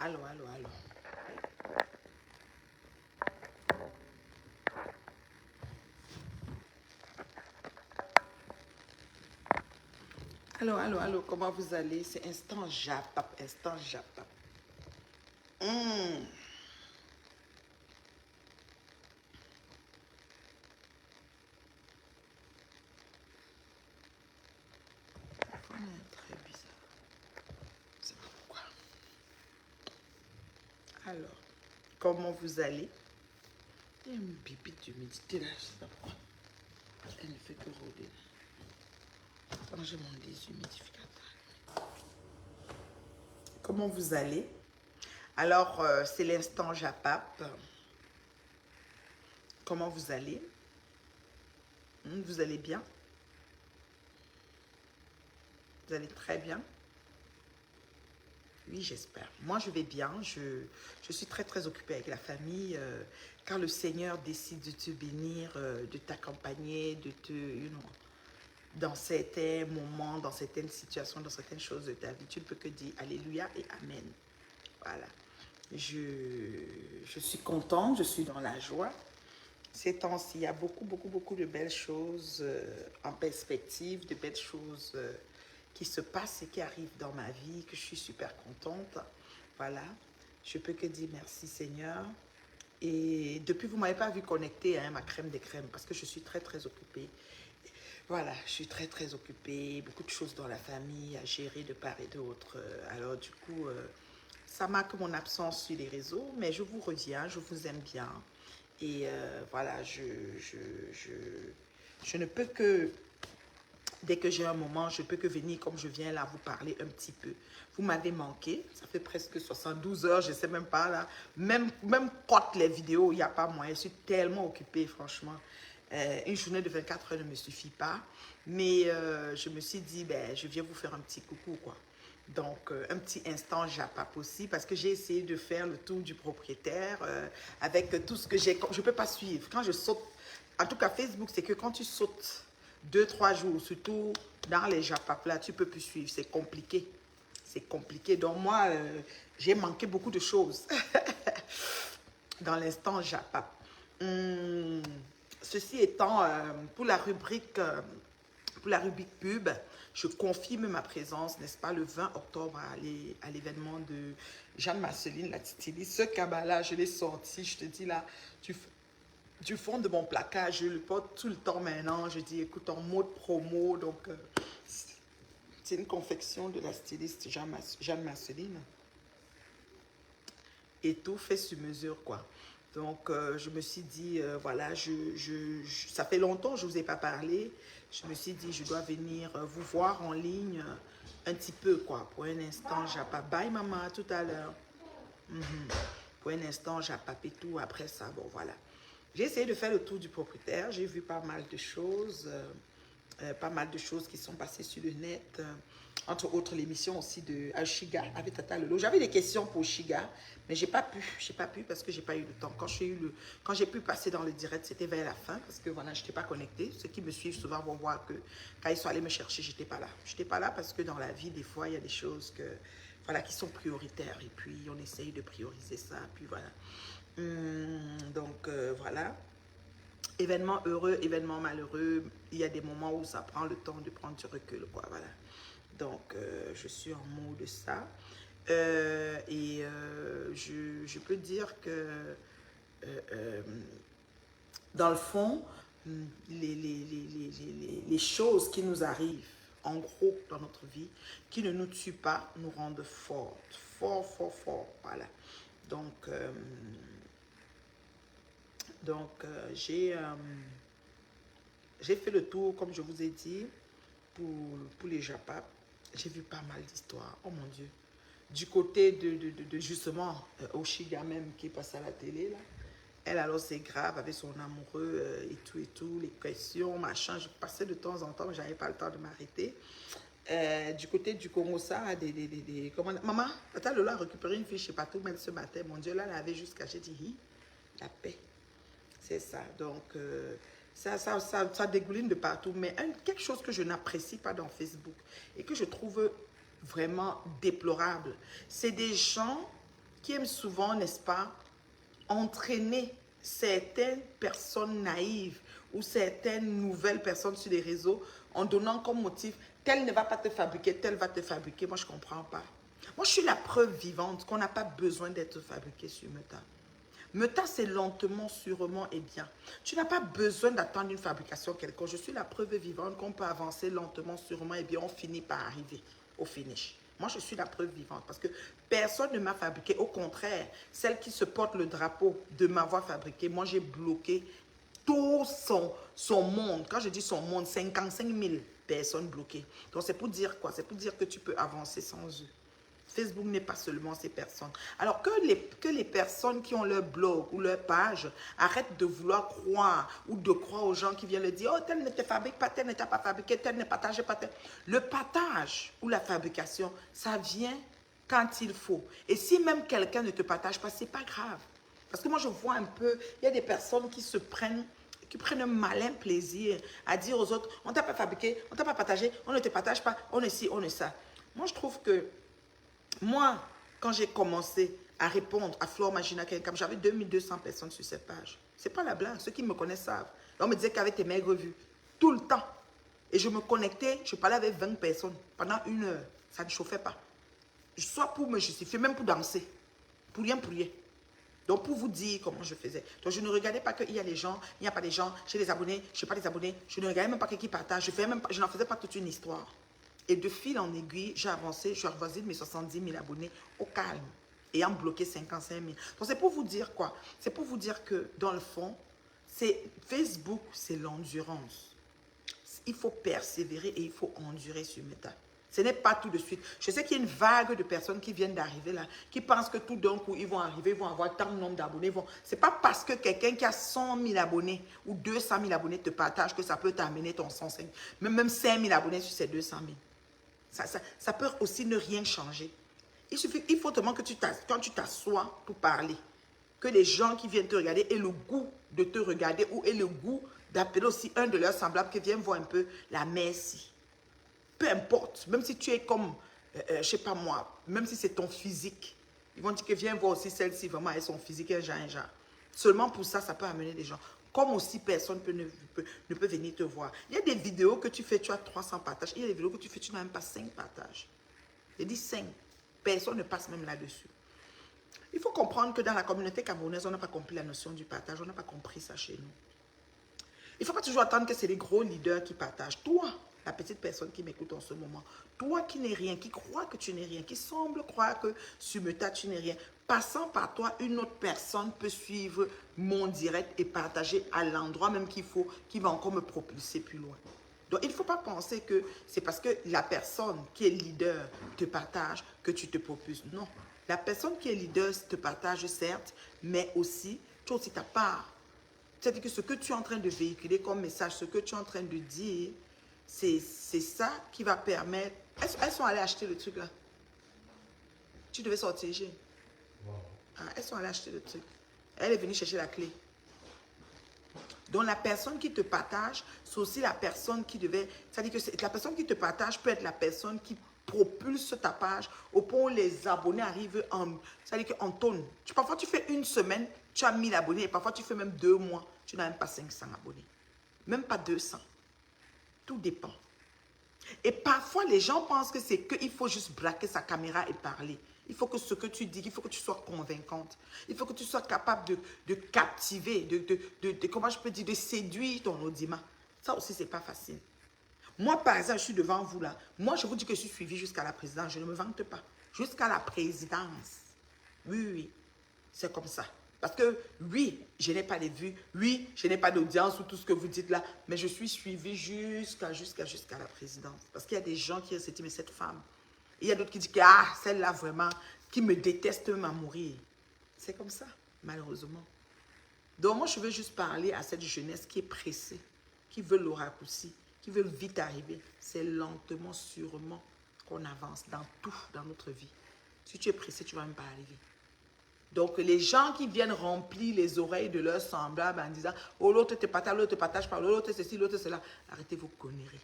Allô, allô, allô. Allô, allô, allô, comment vous allez? C'est instant Japap, instant Japap. Hmm. Téléphone est très bizarre. Je sais pas pourquoi. Alors, comment vous allez? Il y a une bibite d'humidité là, je sais pas pourquoi. Elle ne fait que rôder. Quand j'ai mon déshumidificateur. Comment vous allez? Alors, c'est l'instant Japap. Comment vous allez? Vous allez bien? Vous allez très bien? Oui, j'espère. Moi, je vais bien. Je suis très, très occupée avec la famille. Quand le Seigneur décide de te bénir, de t'accompagner, de te, dans certains moments, dans certaines situations, dans certaines choses de ta vie, tu ne peux que dire Alléluia et Amen. Voilà. Je suis contente, je suis dans la joie. Ces temps-ci, il y a beaucoup, beaucoup, beaucoup de belles choses en perspective, de belles choses qui se passent et qui arrivent dans ma vie, que je suis super contente. Voilà, je peux que dire merci Seigneur. Et depuis, vous ne m'avez pas vu connecter à ma crème des crèmes parce que je suis très, très occupée. Voilà, je suis très, très occupée. Beaucoup de choses dans la famille à gérer de part et d'autre. Alors, du coup, ça marque mon absence sur les réseaux, mais je vous reviens, je vous aime bien. Et voilà, je, je ne peux que, dès que j'ai un moment, je peux que venir comme je viens là vous parler un petit peu. Vous m'avez manqué, ça fait presque 72 heures, je ne sais même pas là. Même quand les vidéos, il n'y a pas moyen, je suis tellement occupée franchement. Une journée de 24 heures ne me suffit pas. Mais je me suis dit, ben, je viens vous faire un petit coucou quoi. Donc, un petit instant Japap aussi, parce que j'ai essayé de faire le tour du propriétaire avec tout ce que j'ai. Je ne peux pas suivre. Quand je saute, en tout cas Facebook, c'est que quand tu sautes 2, 3 jours, surtout dans les Japap là, tu ne peux plus suivre. C'est compliqué. C'est compliqué. Donc, moi, j'ai manqué beaucoup de choses dans l'instant Japap. Hum, Ceci étant, pour la rubrique pub, je confirme ma présence, n'est-ce pas, le 20 octobre à l'événement de Jeanne Marceline, la Titili. Ce cabas-là, je l'ai sorti, je te dis là, du fond de mon placard, je le porte tout le temps maintenant. Je dis, écoute, en mode promo, donc c'est une confection de la styliste Jeanne Marceline. Et tout fait sur mesure, quoi. Donc, je me suis dit, voilà, ça fait longtemps que je ne vous ai pas parlé. Je me suis dit, je dois venir vous voir en ligne un petit peu, quoi. Pour un instant, j'ai pas. Bye, maman, à tout à l'heure. Pour un instant, j'ai papé tout. Après ça, bon, voilà. J'ai essayé de faire le tour du propriétaire. J'ai vu pas mal de choses. Pas mal de choses qui sont passées sur le net. Entre autres, l'émission aussi de Shiga avec Tata Lolo. J'avais des questions pour Shiga, mais j'ai pas pu. J'ai pas pu parce que j'ai pas eu le temps. Quand j'ai pu passer dans le direct, c'était vers la fin parce que voilà, je n'étais pas connectée. Ceux qui me suivent souvent vont voir que quand ils sont allés me chercher, j'étais pas là. J'étais pas là parce que dans la vie, des fois, il y a des choses que, voilà, qui sont prioritaires et puis on essaye de prioriser ça. Puis voilà. Donc voilà. Événement heureux, événement malheureux, il y a des moments où ça prend le temps de prendre du recul, quoi, voilà. Donc, je suis en mode de ça. Je peux dire que, dans le fond, les choses qui nous arrivent, en gros, dans notre vie, qui ne nous tuent pas, nous rendent fortes. Fort, fort, fort, voilà. Donc, j'ai fait le tour, comme je vous ai dit, pour les Japap. J'ai vu pas mal d'histoires. Oh mon Dieu. Du côté de justement, Oshiga même, qui est passé à la télé, là. Elle, alors, c'est grave avec son amoureux et tout, les questions, machin. Je passais de temps en temps, mais j'avais pas le temps de m'arrêter. Du côté du Congo, ça, comment, maman, Tata Lola a récupéré une fiche chez Patou, même ce matin. Mon Dieu, là, elle avait jusqu'à, j'ai dit, la paix. C'est ça. Donc, ça dégouline de partout. Mais quelque chose que je n'apprécie pas dans Facebook et que je trouve vraiment déplorable, c'est des gens qui aime souvent, n'est-ce pas, entraîner certaines personnes naïves ou certaines nouvelles personnes sur les réseaux en donnant comme motif, tel ne va pas te fabriquer, tel va te fabriquer. Moi, je ne comprends pas. Moi, je suis la preuve vivante qu'on n'a pas besoin d'être fabriqué sur Meta. Meta, c'est lentement, sûrement et bien. Tu n'as pas besoin d'attendre une fabrication quelconque. Je suis la preuve vivante qu'on peut avancer lentement, sûrement et bien. On finit par arriver au finish. Moi, je suis la preuve vivante parce que personne ne m'a fabriqué. Au contraire, celle qui se porte le drapeau de m'avoir fabriqué, moi, j'ai bloqué tout son monde. Quand je dis son monde, 55 000 personnes bloquées. Donc, c'est pour dire quoi? C'est pour dire que tu peux avancer sans eux. Facebook n'est pas seulement ces personnes. Alors que les personnes qui ont leur blog ou leur page arrêtent de vouloir croire ou de croire aux gens qui viennent leur dire « Oh, tel ne te fabrique pas, tel ne t'a pas fabriqué, tel ne partage pas, tel. » Le partage ou la fabrication, ça vient quand il faut. Et si même quelqu'un ne te partage pas, ce n'est pas grave. Parce que moi, je vois un peu, il y a des personnes qui prennent un malin plaisir à dire aux autres « On ne t'a pas fabriqué, on ne t'a pas partagé, on ne te partage pas, on est ci, on est ça. » Moi, je trouve que moi, quand j'ai commencé à répondre à Flore Magina Kenkam, j'avais 2200 personnes sur cette page. Ce n'est pas la blague, ceux qui me connaissent savent. On me disait qu'avec tes maigres vues, tout le temps. Et je me connectais, je parlais avec 20 personnes pendant 1 heure. Ça ne chauffait pas. Soit pour me justifier, même pour danser. Pour rien, pour rien. Donc, pour vous dire comment je faisais. Donc, je ne regardais pas qu'il y a les gens, il n'y a pas des gens, j'ai des abonnés, je n'ai pas des abonnés. Je ne regardais même pas qui partage. Je n'en faisais pas toute une histoire. Et de fil en aiguille, j'ai avancé, je suis avoisinée de mes 70 000 abonnés au calme, ayant bloqué 55 000. Donc, c'est pour vous dire quoi? C'est pour vous dire que, dans le fond, Facebook, c'est l'endurance. Il faut persévérer et il faut endurer sur Meta. Ce n'est pas tout de suite. Je sais qu'il y a une vague de personnes qui viennent d'arriver là, qui pensent que tout d'un coup, ils vont arriver, ils vont avoir tant de nombre d'abonnés. Ce n'est pas parce que quelqu'un qui a 100 000 abonnés ou 200 000 abonnés te partage que ça peut t'amener ton 105 000, même 5 000 abonnés sur ces 200 000. Ça peut aussi ne rien changer. Il faut tellement que quand tu t'assois pour parler, que les gens qui viennent te regarder aient le goût de te regarder ou aient le goût d'appeler aussi un de leurs semblables qui vient voir un peu la merci. Peu importe, même si tu es comme, je ne sais pas moi, même si c'est ton physique, ils vont dire que viens voir aussi celle-ci, vraiment, avec son physique, un genre. Seulement pour ça, ça peut amener des gens. Comme aussi, personne ne peut venir te voir. Il y a des vidéos que tu fais, tu as 300 partages. Il y a des vidéos que tu fais, tu n'as même pas 5 partages. Je dis 5. Personne ne passe même là-dessus. Il faut comprendre que dans la communauté camerounaise, on n'a pas compris la notion du partage. On n'a pas compris ça chez nous. Il ne faut pas toujours attendre que c'est les gros leaders qui partagent. Toi, la petite personne qui m'écoute en ce moment, toi qui n'es rien, qui croit que tu n'es rien, qui semble croire que sur Meta tu n'es rien, passant par toi, une autre personne peut suivre mon direct et partager à l'endroit même qu'il faut, qui va encore me propulser plus loin. Donc, il ne faut pas penser que c'est parce que la personne qui est leader te partage que tu te propulses. Non. La personne qui est leader te partage, certes, mais aussi, tu as aussi ta part. C'est-à-dire que ce que tu es en train de véhiculer comme message, ce que tu es en train de dire, c'est ça qui va permettre... Elles sont allées acheter le truc là. Tu devais sortir, G. Wow. Ah, elles sont allées acheter le truc. Elle est venue chercher la clé. Donc la personne qui te partage, c'est aussi la personne qui devait... C'est-à-dire que la personne qui te partage peut être la personne qui propulse ta page au point où les abonnés arrivent en... C'est-à-dire qu'en tonne. Parfois tu fais une semaine, tu as 1000 abonnés et parfois tu fais même 2 mois, tu n'as même pas 500 abonnés. Même pas 200. Tout dépend. Et parfois les gens pensent que c'est qu'il faut juste braquer sa caméra et parler. Il faut que ce que tu dis, il faut que tu sois convaincante. Il faut que tu sois capable de captiver, comment je peux dire, de séduire ton audimat. Ça aussi, ce n'est pas facile. Moi, par exemple, je suis devant vous là. Moi, je vous dis que je suis suivie jusqu'à la présidence. Je ne me vante pas. Jusqu'à la présidence. Oui, oui. C'est comme ça. Parce que, oui, je n'ai pas les vues. Oui, je n'ai pas d'audience ou tout ce que vous dites là. Mais je suis suivie jusqu'à la présidence. Parce qu'il y a des gens qui se disent, mais cette femme. Il y a d'autres qui disent que, ah, celle-là vraiment, qui me déteste même à mourir. C'est comme ça, malheureusement. Donc, moi, je veux juste parler à cette jeunesse qui est pressée, qui veut le raccourci, qui veut vite arriver. C'est lentement, sûrement qu'on avance dans tout, dans notre vie. Si tu es pressé, tu ne vas même pas arriver. Donc, les gens qui viennent remplir les oreilles de leurs semblables en disant « Oh, l'autre te partage, l'autre te partage pas, l'autre ceci, l'autre cela », arrêtez vos conneries.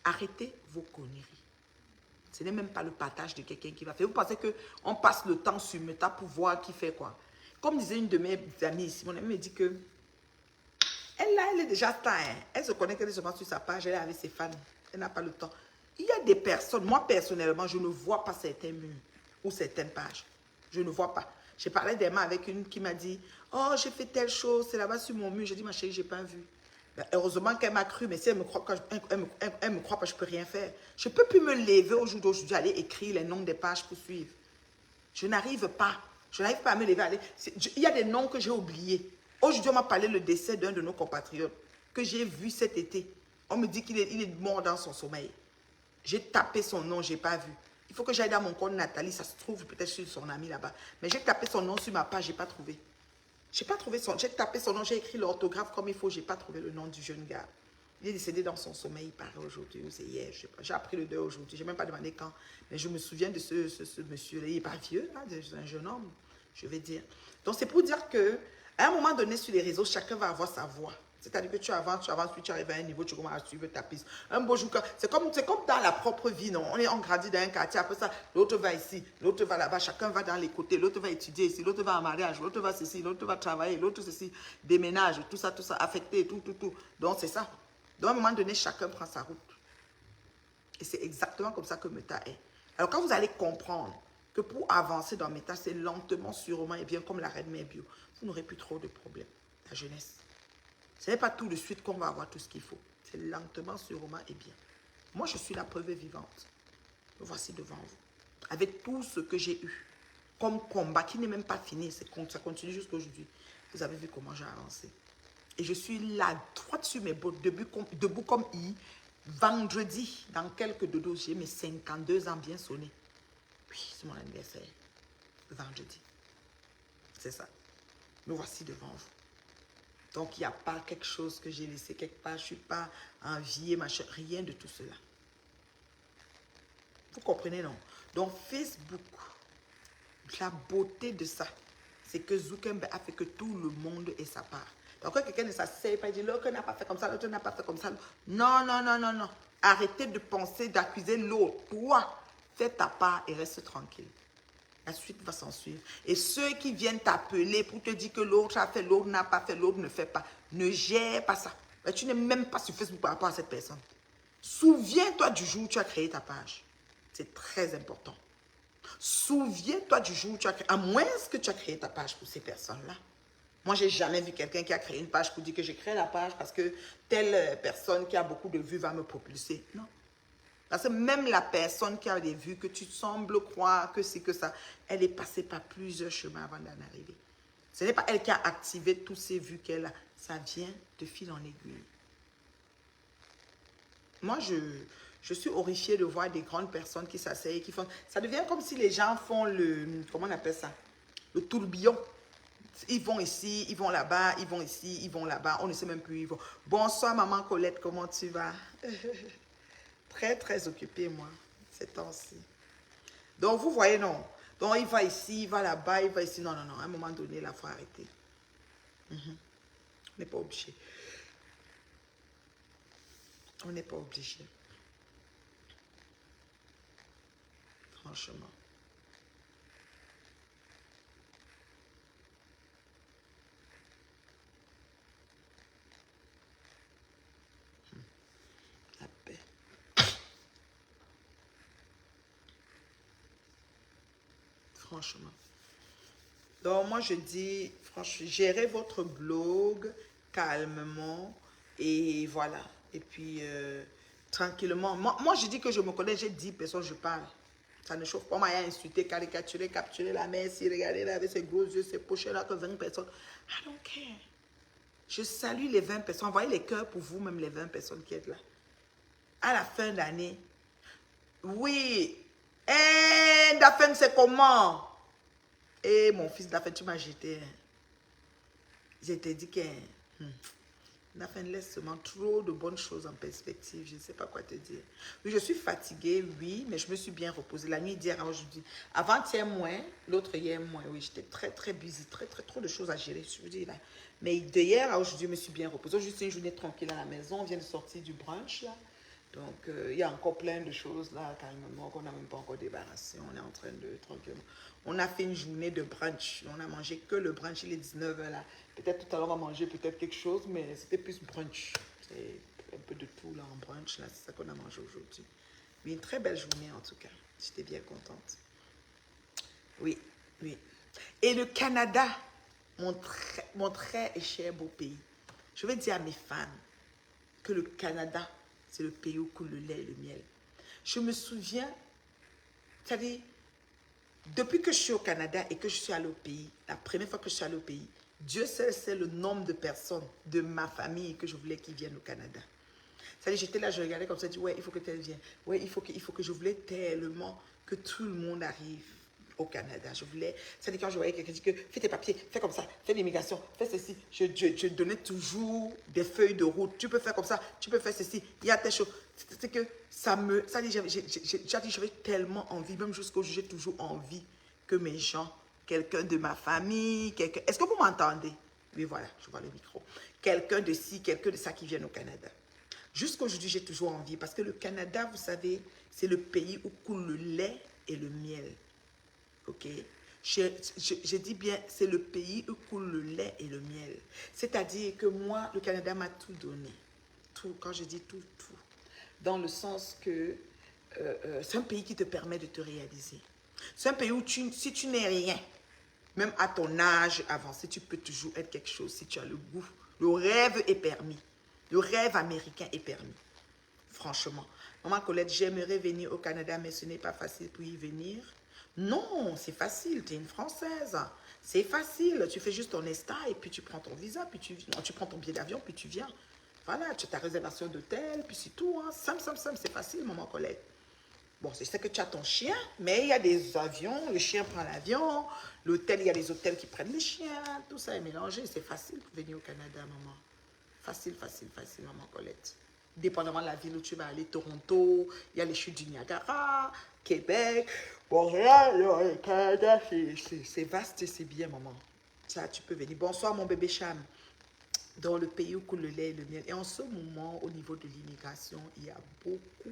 Arrêtez vos conneries. Ce n'est même pas le partage de quelqu'un qui va faire. Vous pensez qu'on passe le temps sur Meta pour voir qui fait quoi. Comme disait une de mes amies ici, mon amie me dit que elle, là, elle est déjà star. Hein. Elle se connecte seulement sur sa page, elle est avec ses fans. Elle n'a pas le temps. Il y a des personnes, moi personnellement, je ne vois pas certains murs ou certaines pages. Je ne vois pas. J'ai parlé d'un avec une qui m'a dit, oh, j'ai fait telle chose, c'est là-bas sur mon mur. J'ai dit, ma chérie, je n'ai pas vu. Ben, heureusement qu'elle m'a cru, mais si elle me croit, elle me croit pas, je ne peux rien faire. Je ne peux plus me lever au jour d'aujourd'hui, aller écrire les noms des pages pour suivre. Je n'arrive pas. Je n'arrive pas à me lever. Il y a des noms que j'ai oubliés. Aujourd'hui, on m'a parlé le décès d'un de nos compatriotes que j'ai vu cet été. On me dit qu'il est mort dans son sommeil. J'ai tapé son nom, je n'ai pas vu. Il faut que j'aille dans mon compte Nathalie, ça se trouve peut-être sur son ami là-bas. Mais j'ai tapé son nom sur ma page, je n'ai pas trouvé. J'ai pas trouvé son... J'ai tapé son nom, j'ai écrit l'orthographe comme il faut, je n'ai pas trouvé le nom du jeune gars. Il est décédé dans son sommeil, il paraît aujourd'hui, ou c'est hier, je sais pas. J'ai appris le deuil aujourd'hui, je n'ai même pas demandé quand. Mais je me souviens de ce monsieur-là, il n'est pas vieux, là, c'est un jeune homme, je vais dire. Donc c'est pour dire que à un moment donné sur les réseaux, chacun va avoir sa voix. C'est-à-dire que tu avances, puis tu arrives à un niveau, tu commences à suivre ta piste. Un beau jour, c'est comme dans la propre vie, non? On grandit dans un quartier, après ça, l'autre va ici, l'autre va là-bas, chacun va dans les côtés, l'autre va étudier ici, l'autre va en mariage, l'autre va ceci, l'autre va travailler, l'autre ceci, déménage, tout ça, affecté, tout. Donc c'est ça. Donc à un moment donné, chacun prend sa route. Et c'est exactement comme ça que Meta est. Alors quand vous allez comprendre que pour avancer dans Meta, c'est lentement, sûrement, et bien comme la reine mère bio, vous n'aurez plus trop de problèmes. La jeunesse. Ce n'est pas tout de suite qu'on va avoir tout ce qu'il faut. C'est lentement, sûrement et bien. Moi, je suis la preuve vivante. Me voici devant vous. Avec tout ce que j'ai eu comme combat, qui n'est même pas fini, ça continue jusqu'à aujourd'hui. Vous avez vu comment j'ai avancé. Et je suis là, droite sur mes bottes, debout comme I. Vendredi, dans quelques dodos, j'ai mes 52 ans bien sonnés. Oui, c'est mon anniversaire. Vendredi. C'est ça. Me voici devant vous. Donc, il n'y a pas quelque chose que j'ai laissé quelque part. Je ne suis pas enviée, machin, rien de tout cela. Vous comprenez, non? Donc, Facebook, la beauté de ça, c'est que Zuckerberg a fait que tout le monde ait sa part. Donc, quand quelqu'un ne s'asseye pas, il dit, l'autre n'a pas fait comme ça, l'autre n'a pas fait comme ça. Non, non, non, non, non. Arrêtez de penser, d'accuser l'autre. Toi, fais ta part et reste tranquille. La suite va s'en suivre. Et ceux qui viennent t'appeler pour te dire que l'autre a fait, l'autre n'a pas fait, l'autre ne fait pas, ne gère pas ça. Mais tu n'es même pas sur Facebook par rapport à cette personne. Souviens-toi du jour où tu as créé ta page. C'est très important. Souviens-toi du jour où tu as créé, à moins que tu as créé ta page pour ces personnes-là. Moi, je n'ai jamais vu quelqu'un qui a créé une page pour dire que j'ai créé la page parce que telle personne qui a beaucoup de vues va me propulser. Non. Parce que même la personne qui a des vues, que tu sembles croire que c'est que ça, elle est passée par plusieurs chemins avant d'en arriver. Ce n'est pas elle qui a activé toutes ces vues qu'elle a. Ça vient de fil en aiguille. Moi, je suis horrifiée de voir des grandes personnes qui s'asseyent, qui font... Ça devient comme si les gens font le... Comment on appelle ça? Le tourbillon. Ils vont ici, ils vont là-bas, ils vont ici, ils vont là-bas. On ne sait même plus où ils vont. Bonsoir, maman Colette, comment tu vas? Très, très occupée, moi, ces temps-ci. Donc, vous voyez, non. Donc, il va ici, il va là-bas, il va ici. Non, non, non. À un moment donné, il faut arrêter. On n'est pas obligé. On n'est pas obligé. Franchement. La paix. Franchement. Donc, moi, je dis, franchement, gérez votre blog calmement et voilà. Et puis, tranquillement. Moi, je dis que je me connais, j'ai 10 personnes, je parle. Ça ne chauffe pas. Moi, il y a insulté, caricaturé, capturé la mère, si regardez là avec ses gros yeux, ses poches là, que 20 personnes. I don't care. Je salue les 20 personnes. Envoyez les cœurs pour vous, même les 20 personnes qui êtes là. À la fin d'année, oui. Eh, Daphne, c'est comment? Eh, mon fils Daphne, tu m'as jeté. Je t'ai dit que Daphne laisse seulement trop de bonnes choses en perspective. Je ne sais pas quoi te dire. Oui, je suis fatiguée, oui, mais je me suis bien reposée. La nuit d'hier à aujourd'hui. Avant-hier moins, l'autre hier moins. Oui, j'étais très, très busy. Très, très, trop de choses à gérer. Je vous dis là. Mais d'hier à aujourd'hui, je me suis bien reposée. Juste une journée tranquille à la maison. On vient de sortir du brunch là. Donc, il y a encore plein de choses là, carrément, qu'on n'a même pas encore débarrassé. On est en train de, tranquillement. On a fait une journée de brunch. On a mangé que le brunch, il est 19h là. Peut-être tout à l'heure, on va manger peut-être quelque chose, mais c'était plus brunch. C'est un peu de tout là en brunch, là. C'est ça qu'on a mangé aujourd'hui. Mais une très belle journée en tout cas. J'étais bien contente. Oui, oui. Et le Canada, mon très cher beau pays. Je vais dire à mes fans que le Canada, c'est le pays où coule le lait et le miel. Je me souviens, c'est-à-dire, depuis que je suis au Canada et que je suis allée au pays, la première fois que je suis allée au pays, Dieu seul sait le nombre de personnes de ma famille que je voulais qu'ils viennent au Canada. C'est-à-dire, j'étais là, je regardais comme ça, je dis, ouais, il faut que tu viennes. Ouais, il faut que je voulais tellement que tout le monde arrive au Canada. Je voulais, c'est-à-dire quand je voyais quelqu'un dire que fais tes papiers, fais comme ça, fais l'immigration, fais ceci. Je donnais toujours des feuilles de route. Tu peux faire comme ça, tu peux faire ceci. Il y a telle chose. C'est que ça dit, j'avais tellement envie, même jusqu'au jour, j'ai toujours envie que mes gens, quelqu'un de ma famille, quelqu'un. Est-ce que vous m'entendez? Oui, voilà, je vois le micro. Quelqu'un de ci, quelqu'un de ça qui vienne au Canada. Jusqu'aujourd'hui, j'ai toujours envie parce que le Canada, vous savez, c'est le pays où coule le lait et le miel. Ok? Je dis bien, c'est le pays où coule le lait et le miel. C'est-à-dire que moi, le Canada m'a tout donné. Tout, quand je dis tout, tout. Dans le sens que c'est un pays qui te permet de te réaliser. C'est un pays où si tu n'es rien, même à ton âge avancé, tu peux toujours être quelque chose si tu as le goût. Le rêve est permis. Le rêve américain est permis. Franchement. Maman Colette, j'aimerais venir au Canada, mais ce n'est pas facile pour y venir. Non, c'est facile. Tu es une Française. C'est facile. Tu fais juste ton ESTA et puis tu prends ton visa, puis tu prends ton billet d'avion, puis tu viens. Voilà, tu as ta réservation d'hôtel, puis c'est tout. Hein. Simple, simple, simple. C'est facile, maman Colette. Bon, je sais que tu as ton chien, mais il y a des avions, le chien prend l'avion, l'hôtel, il y a des hôtels qui prennent les chiens, tout ça est mélangé. C'est facile pour venir au Canada, maman. Facile, facile, facile, maman Colette. Dépendamment de la ville où tu vas aller, Toronto, il y a les chutes du Niagara, Québec, Montréal, le Canada, c'est vaste et c'est bien, maman. Ça, tu peux venir. Bonsoir, mon bébé Cham. Dans le pays où coule le lait et le miel. Et en ce moment, au niveau de l'immigration, il y a beaucoup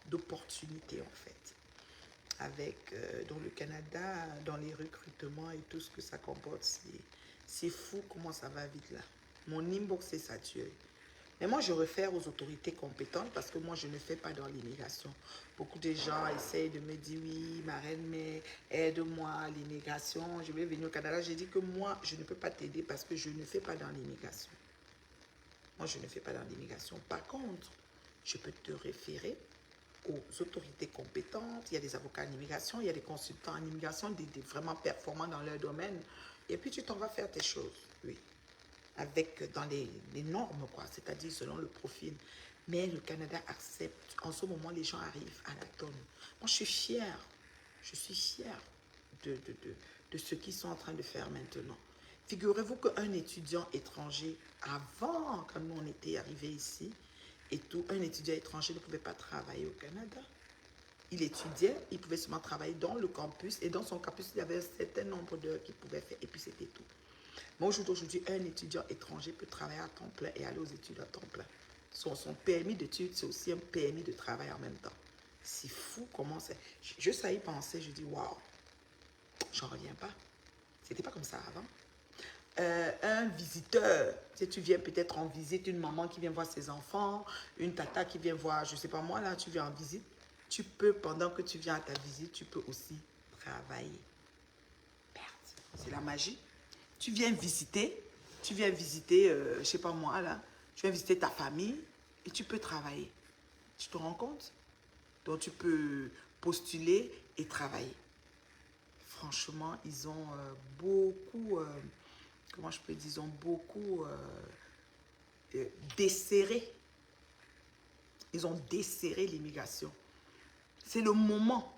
d'opportunités, en fait. Avec, dans le Canada, dans les recrutements et tout ce que ça comporte, c'est fou comment ça va vite là. Mon inbox est saturé. Mais moi, je réfère aux autorités compétentes parce que moi, je ne fais pas dans l'immigration. Beaucoup de gens essayent de me dire, oui, ma reine, mais aide-moi à l'immigration. Je vais venir au Canada. J'ai dit que moi, je ne peux pas t'aider parce que je ne fais pas dans l'immigration. Moi, je ne fais pas dans l'immigration. Par contre, je peux te référer aux autorités compétentes. Il y a des avocats en immigration, il y a des consultants en immigration, des vraiment performants dans leur domaine. Et puis, tu t'en vas faire tes choses, oui. Avec, dans les normes, quoi, c'est-à-dire selon le profil. Mais le Canada accepte. En ce moment, les gens arrivent à la tonne. Moi, je suis fière. Je suis fière de ce qu'ils sont en train de faire maintenant. Figurez-vous qu'un étudiant étranger, avant, quand nous on était arrivés ici, et tout, un étudiant étranger ne pouvait pas travailler au Canada. Il étudiait, il pouvait seulement travailler dans le campus, et dans son campus, il y avait un certain nombre d'heures qu'il pouvait faire, et puis c'était tout. Mais aujourd'hui, un étudiant étranger peut travailler à temps plein et aller aux études à temps plein. Son permis d'études, c'est aussi un permis de travail en même temps. C'est fou comment c'est. Juste à y penser, je dis, waouh, j'en reviens pas. C'était pas comme ça avant. Un visiteur, si tu viens peut-être en visite, une maman qui vient voir ses enfants, une tata qui vient voir, je sais pas moi, là, tu viens en visite, tu peux, pendant que tu viens à ta visite, tu peux aussi travailler. Merde, c'est la magie. Tu viens visiter, je sais pas moi, là, tu viens visiter ta famille et tu peux travailler. Tu te rends compte? Donc, tu peux postuler et travailler. Franchement, ils ont beaucoup... comment je peux dire, ils ont beaucoup desserré. Ils ont desserré l'immigration. C'est le moment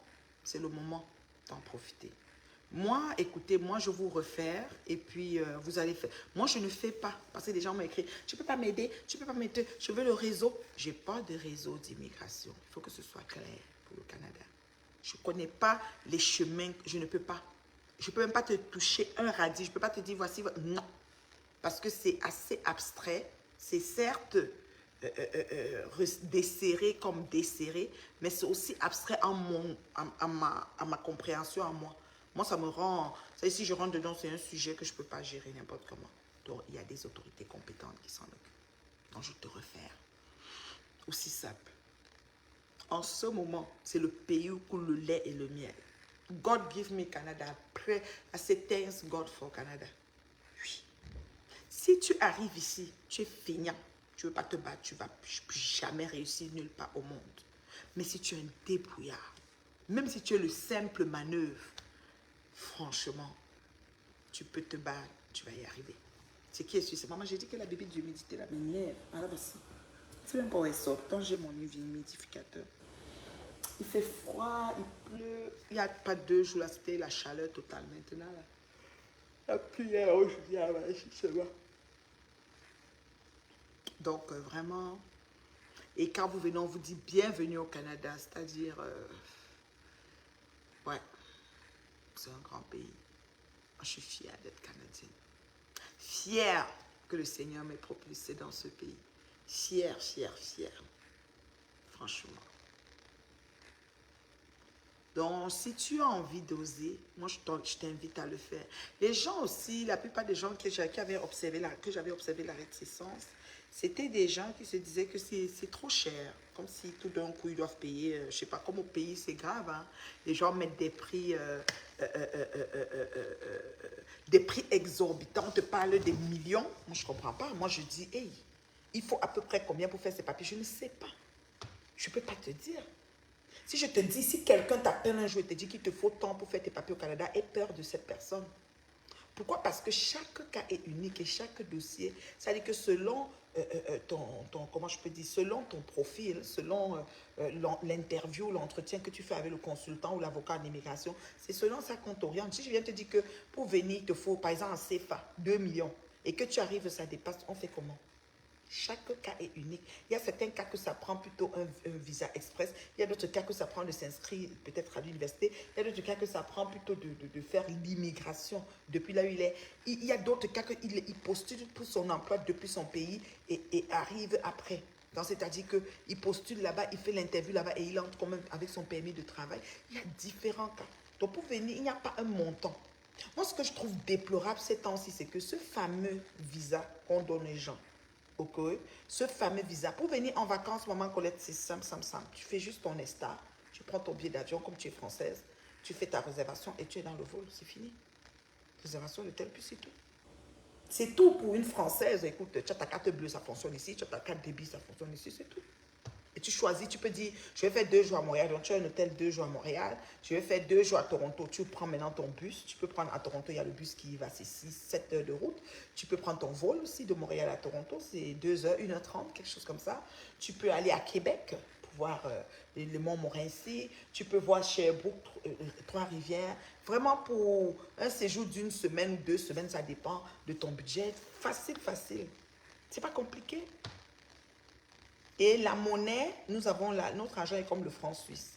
d'en profiter. Moi, écoutez, moi, je vous refaire et puis vous allez faire. Moi, je ne fais pas, parce que les gens m'ont écrit, tu ne peux pas m'aider, tu ne peux pas m'aider, je veux le réseau. Je n'ai pas de réseau d'immigration. Il faut que ce soit clair pour le Canada. Je ne connais pas les chemins, je ne peux pas. Je ne peux même pas te toucher un radis, je ne peux pas te dire, voici, non. Parce que c'est assez abstrait. C'est certes desserré comme desserré, mais c'est aussi abstrait à ma compréhension, à moi. Moi, ça me rend... Si je rentre dedans, c'est un sujet que je ne peux pas gérer n'importe comment. Donc, il y a des autorités compétentes qui s'en occupent. Donc, je te réfère. Aussi simple. En ce moment, c'est le pays où coule le lait et le miel. God give me Canada. Pray, I say thanks God for Canada. Oui. Si tu arrives ici, tu es feignant, tu ne veux pas te battre, tu ne vas plus jamais réussir nulle part au monde. Mais si tu es un débrouillard, même si tu es le simple manœuvre, franchement, tu peux te battre, tu vas y arriver. Ce qui est sûr, c'est maman, j'ai dit que la bébé d'humidité la m'énerve. Alors voici. C'est même pas où elle sort. Quand j'ai mon humidificateur. Il fait froid, il pleut. Il n'y a pas 2 jours, là, c'était la chaleur totale. Maintenant, là, la pluie est aujourd'hui, c'est bon. Donc, vraiment, et quand vous venez, on vous dit bienvenue au Canada, c'est-à-dire, ouais, c'est un grand pays. Je suis fière d'être canadienne. Fière que le Seigneur m'ait propulsée dans ce pays. Fière, fière, fière. Franchement. Donc, si tu as envie d'oser, moi, je t'invite à le faire. Les gens aussi, la plupart des gens que j'avais observé la réticence, c'était des gens qui se disaient que c'est trop cher. Comme si tout d'un coup, ils doivent payer, je ne sais pas, comme au pays, c'est grave. Hein? Les gens mettent des prix exorbitants. On te parle des millions. Moi, je ne comprends pas. Moi, je dis, hey, il faut à peu près combien pour faire ces papiers? Je ne sais pas. Je ne peux pas te dire. Si je te dis, si quelqu'un t'appelle un jour et te dit qu'il te faut tant pour faire tes papiers au Canada, aie peur de cette personne. Pourquoi? Parce que chaque cas est unique et chaque dossier, ça veut dire que selon comment je peux dire, selon ton profil, selon l'interview, l'entretien que tu fais avec le consultant ou l'avocat en immigration, c'est selon ça qu'on t'oriente. Si je viens te dire que pour venir, il te faut, par exemple, en CFA, 2 millions, et que tu arrives, ça dépasse, on fait comment? Chaque cas est unique. Il y a certains cas que ça prend plutôt un visa express. Il y a d'autres cas que ça prend de s'inscrire peut-être à l'université. Il y a d'autres cas que ça prend plutôt de faire l'immigration depuis là où il est. Il y a d'autres cas qu'il postule pour son emploi depuis son pays et arrive après. C'est-à-dire qu'il postule là-bas, il fait l'interview là-bas et il entre quand même avec son permis de travail. Il y a différents cas. Donc pour venir, il n'y a pas un montant. Moi, ce que je trouve déplorable ces temps-ci, c'est que ce fameux visa qu'on donne aux gens, ok, ce fameux visa, pour venir en vacances, maman Colette, c'est simple, simple, simple. Tu fais juste ton ESTA, tu prends ton billet d'avion comme tu es française, tu fais ta réservation et tu es dans le vol, c'est fini. Réservation de tel, puis c'est tout. C'est tout pour une Française. Écoute, tu as ta carte bleue, ça fonctionne ici, tu as ta carte débit, ça fonctionne ici, c'est tout. Et tu choisis, tu peux dire, je vais faire 2 jours à Montréal, donc tu as un hôtel 2 jours à Montréal, je vais faire 2 jours à Toronto, tu prends maintenant ton bus, tu peux prendre à Toronto, il y a le bus qui va, c'est 6-7 heures de route, tu peux prendre ton vol aussi de Montréal à Toronto, c'est 2 heures, 1h30, quelque chose comme ça. Tu peux aller à Québec pour voir le mont Montmorency, tu peux voir Sherbrooke, Trois-Rivières, vraiment pour un séjour d'1 semaine ou 2 semaines, ça dépend de ton budget, facile, facile, c'est pas compliqué. Et la monnaie, nous avons notre argent est comme le franc suisse.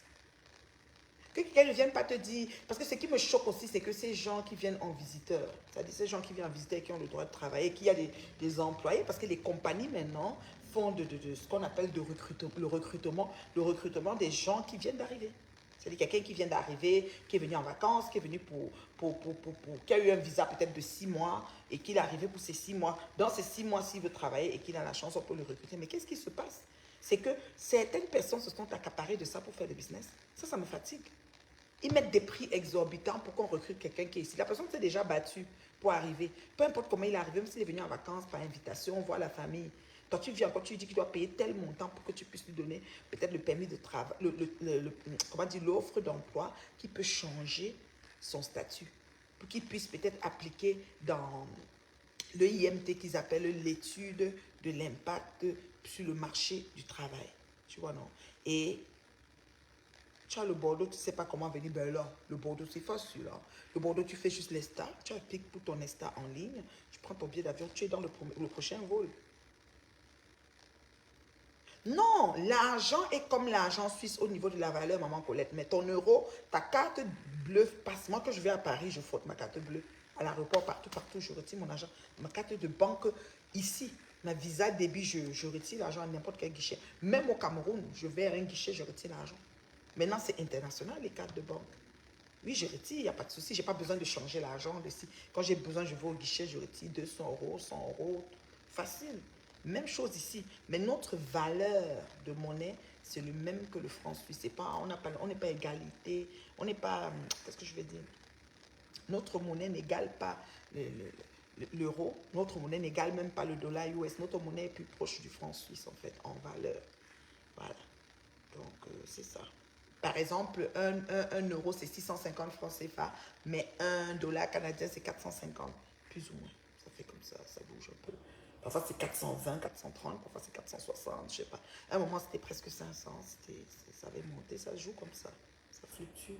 Que quelqu'un ne vienne pas te dire, parce que ce qui me choque aussi, c'est que ces gens qui viennent en visiteur, c'est-à-dire ces gens qui viennent en visiteur, qui ont le droit de travailler, qu'il y a des employés, parce que les compagnies maintenant font de ce qu'on appelle le recrutement des gens qui viennent d'arriver. C'est-à-dire quelqu'un qui vient d'arriver, qui est venu en vacances, qui est venu qui a eu un visa peut-être de 6 mois et qui est arrivé pour ces 6 mois. Dans ces 6 mois, s'il veut travailler et qu'il a la chance, on peut le recruter. Mais qu'est-ce qui se passe? C'est que certaines personnes se sont accaparées de ça pour faire des business. Ça me fatigue. Ils mettent des prix exorbitants pour qu'on recrute quelqu'un qui est ici. La personne s'est déjà battue pour arriver. Peu importe comment il est arrivé, même s'il est venu en vacances, par invitation, voir la famille. Toi, tu viens encore, tu lui dis qu'il doit payer tel montant pour que tu puisses lui donner peut-être le permis de travail, comment dire, l'offre d'emploi qui peut changer son statut. Pour qu'il puisse peut-être appliquer dans le IMT qu'ils appellent l'étude de l'impact sur le marché du travail. Tu vois, non? Et tu as le Bordeaux, tu ne sais pas comment venir, ben là, le Bordeaux, c'est facile. Hein. Le Bordeaux, tu fais juste l'ESTA, tu appliques pour ton ESTA en ligne, tu prends ton billet d'avion, tu es dans le prochain vol. Non, l'argent est comme l'argent suisse au niveau de la valeur, maman Colette. Mais ton euro, ta carte bleue passe. Moi, quand je vais à Paris, je faute ma carte bleue. À l'aéroport, partout, je retire mon argent. Ma carte de banque ici. Ma visa débit, je retire l'argent à n'importe quel guichet. Même au Cameroun, je vais à un guichet, je retire l'argent. Maintenant, c'est international, les cartes de banque. Oui, je retire, il n'y a pas de souci. Je n'ai pas besoin de changer l'argent. Quand j'ai besoin, je vais au guichet, je retire 200 euros, 100 euros. Facile. Même chose ici. Mais notre valeur de monnaie, c'est le même que le franc suisse. On n'est pas égalité. On n'est pas... Qu'est-ce que je vais dire? Notre monnaie n'égale pas l'euro. Notre monnaie n'égale même pas le dollar US. Notre monnaie est plus proche du franc suisse, en fait, en valeur. Voilà. Donc, c'est ça. Par exemple, un euro, c'est 650 francs CFA, mais un dollar canadien, c'est 450, plus ou moins. Ça fait comme ça bouge un peu. Parfois, c'est 420, 430, parfois, c'est 460, je sais pas. À un moment, c'était presque 500, ça avait monté, ça joue comme ça fluctue.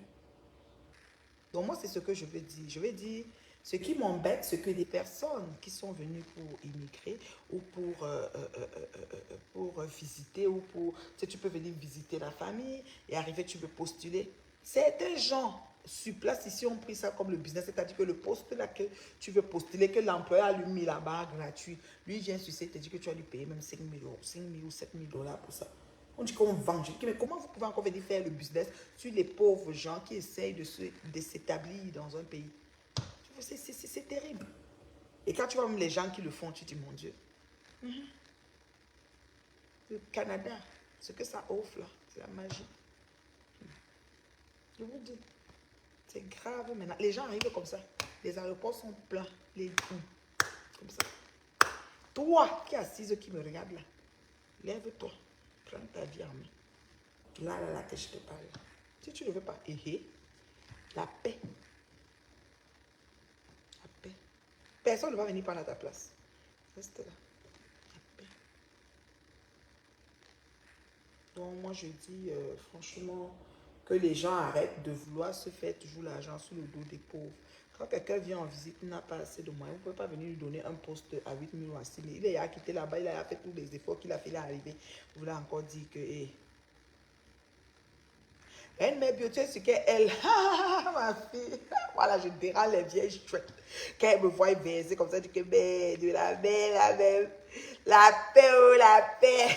Donc, moi, c'est ce que je veux dire. Je veux dire, ce qui m'embête, c'est que des personnes qui sont venues pour immigrer ou pour visiter ou pour... Tu sais, tu peux venir visiter la famille et arriver, tu veux postuler. Certains gens sur place ici ont pris ça comme le business, c'est-à-dire que le poste là que tu veux postuler, que l'employeur a lui mis là-bas gratuit, lui vient sur site et te dit que tu vas lui payer même 5 000 euros, 5 000 ou 7 000 dollars pour ça. On dit qu'on vend. Je dis, mais comment vous pouvez encore venir faire le business sur les pauvres gens qui essayent de s'établir dans un pays? C'est terrible. Et quand tu vois même les gens qui le font, tu dis, mon Dieu. Le Canada, ce que ça offre là, c'est la magie. Je vous dis, c'est grave maintenant. Les gens arrivent comme ça. Les aéroports sont pleins. Comme ça. Toi qui es assise, qui me regarde là, lève-toi. Prends ta vie en main. Là, que je te parle. Si tu ne veux pas, la paix. La paix. Personne ne va venir prendre à ta place. Reste là. La paix. Donc, moi, je dis, franchement, que les gens arrêtent de vouloir se faire toujours l'argent sous le dos des pauvres. Quand quelqu'un vient en visite, il n'a pas assez de moyens. Vous ne pouvez pas venir lui donner un poste à 8 000 ou à 6 000. Il a quitté là-bas, il a fait tous les efforts qu'il a fait, il est arrivé. Vous voulez encore dire que... Elle m'a bien, tu sais ce qu'elle... ma fille, voilà, je dérange les vieilles chouettes. Quand elle me voit verser comme ça, elle dit que de la belle, la paix, oh, la paix.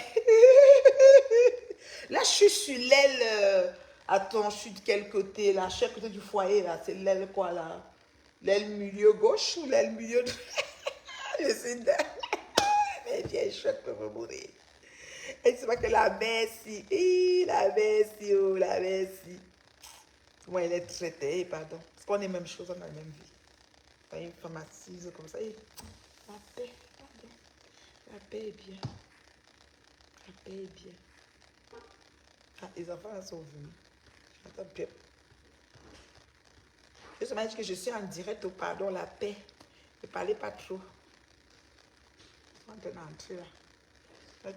Là, je suis sur l'aile... attends, je suis de quel côté, là? Je suis à côté du foyer, là. C'est l'aile quoi, là? L'aile milieu gauche ou l'aile milieu... Je suis de... Les vieilles chouettes peuvent mourir. Et c'est pas que la Messi, la Messi, oh, la Messi. Moi, elle est traitée, pardon. Parce qu'on est même chose, on a la même vie. Quand une femme assise comme ça, la paix, pardon. La paix est bien. La paix est bien. Ah, les enfants là sont venus. Attends, bien. Je me dis que je suis en direct au pardon, la paix. Ne parlez pas trop. On est entré là.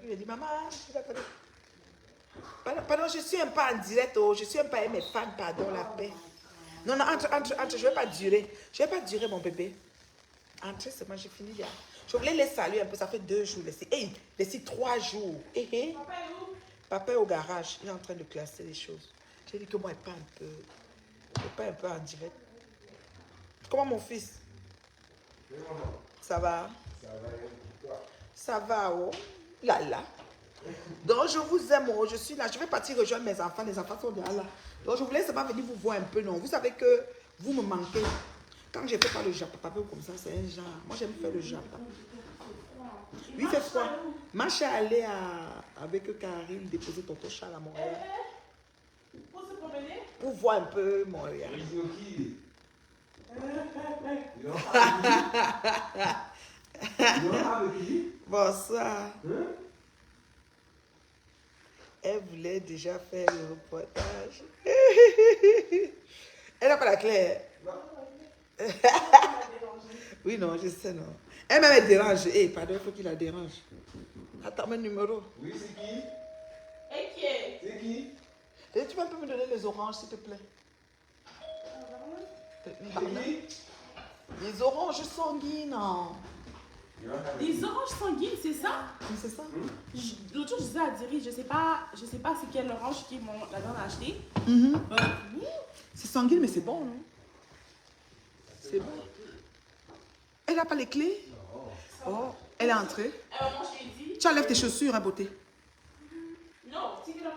Il a dit, maman, pardon, je suis un peu en direct, je suis un peu avec mes fans, pardon, la paix. Non, entre, je ne vais pas durer. Je ne vais pas durer, mon bébé. Entrez, c'est moi, j'ai fini là. Je voulais les saluer un peu, ça fait 2 jours. Laissez 3 jours. Papa est où? Papa est au garage, il est en train de classer les choses. J'ai dit que moi, je ne pas un peu en direct. Comment mon fils? Ça va? Ça va, oh. Là. Donc, je vous aime, oh. Je suis là. Je vais partir rejoindre mes enfants. Les enfants sont déjà là. Donc, je voulais seulement venir vous voir un peu, non. Vous savez que vous me manquez. Quand je ne fais pas le Japon, comme ça, c'est un genre. Moi, j'aime faire le Japon. Oui, il fait froid. Ma chère allait avec Karine déposer ton chat à Montréal. Pour se promener? Pour voir un peu Montréal. Bonsoir. Elle voulait déjà faire le reportage. Elle n'a pas la clé. Oui, non, je sais, non. Elle m'a dérange. Pardon, il faut qu'il la dérange. Attends, mon numéro. Oui, c'est qui? Et qui est? C'est qui? Tu peux un peu me donner les oranges, s'il te plaît? Les oranges sanguines. Les oranges sanguines, c'est ça? Oui, c'est ça. L'autre jour, je disais à Diri, je sais pas c'est quelle orange qui la donne à acheter. C'est sanguine, mais c'est bon, non? C'est bon. Elle n'a pas les clés? Oh. Elle est entrée. Elle va manger midi. Tu enlèves tes chaussures, hein, beauté. Non, take it off.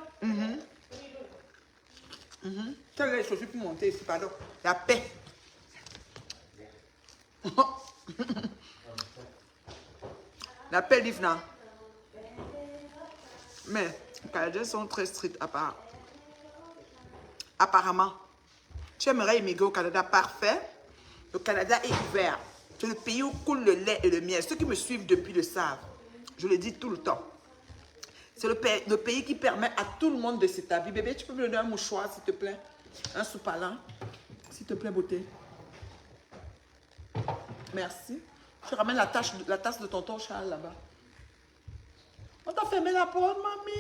Tu enlèves les chaussures pour monter ici, pardon. La paix. La paix, Livna. Mais les Canadiens sont très stricts apparemment. Tu aimerais immigrer au Canada, parfait. Le Canada est ouvert. C'est le pays où coule le lait et le miel. Ceux qui me suivent depuis le savent. Je le dis tout le temps. C'est le pays qui permet à tout le monde de s'établir. Bébé, tu peux me donner un mouchoir, s'il te plaît? Un sous-parlant. S'il te plaît, beauté. Merci. Je ramène la tasse de tonton Charles là-bas. On t'a fermé la porte, mamie.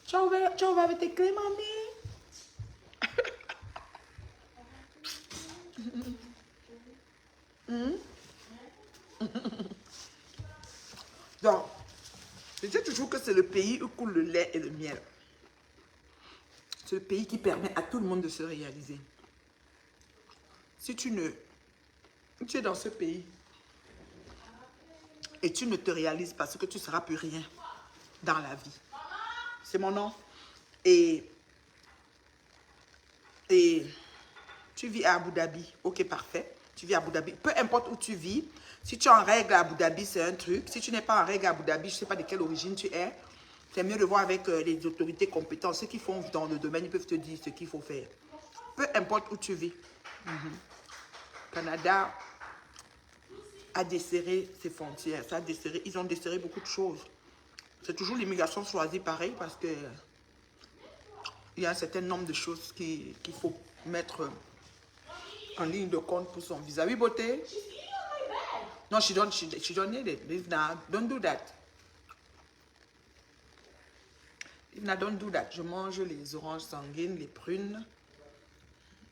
Tu as ouvert avec tes clés, mamie. Donc, je dis toujours que c'est le pays où coule le lait et le miel. C'est le pays qui permet à tout le monde de se réaliser. Si tu es dans ce pays et tu ne te réalises pas, c'est que tu ne seras plus rien dans la vie. C'est mon nom. Et tu vis à Abu Dhabi. Ok, parfait. Tu vis à Abu Dhabi. Peu importe où tu vis, si tu es en règle à Abu Dhabi, c'est un truc. Si tu n'es pas en règle à Abu Dhabi, je ne sais pas de quelle origine tu es, c'est mieux de voir avec les autorités compétentes. Ceux qui font dans le domaine, ils peuvent te dire ce qu'il faut faire. Peu importe où tu vis. Canada a desserré ses frontières. Ça a desserré, ils ont desserré beaucoup de choses. C'est toujours l'immigration choisie pareil parce que il y a un certain nombre de choses qu'il faut mettre en ligne de compte pour son visa. Oui, beauté? No, she don't need it. Livna, don't do that. Livna, don't do that. Je mange les oranges sanguines, les prunes.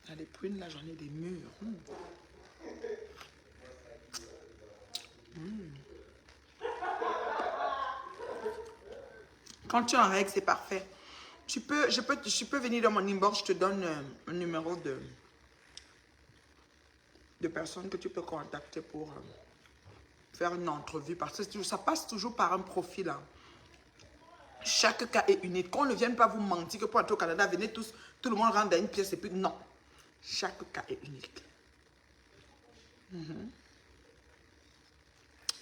Ah, les prunes, là, j'en ai des mûres. Quand tu es en règle, c'est parfait. Je peux venir dans mon inbox, je te donne un numéro de personnes que tu peux contacter pour faire une entrevue. Parce que ça passe toujours par un profil. Hein. Chaque cas est unique. Qu'on ne vienne pas vous mentir que pour entrer au Canada, venez tous, tout le monde rentre dans une pièce et puis non. Chaque cas est unique.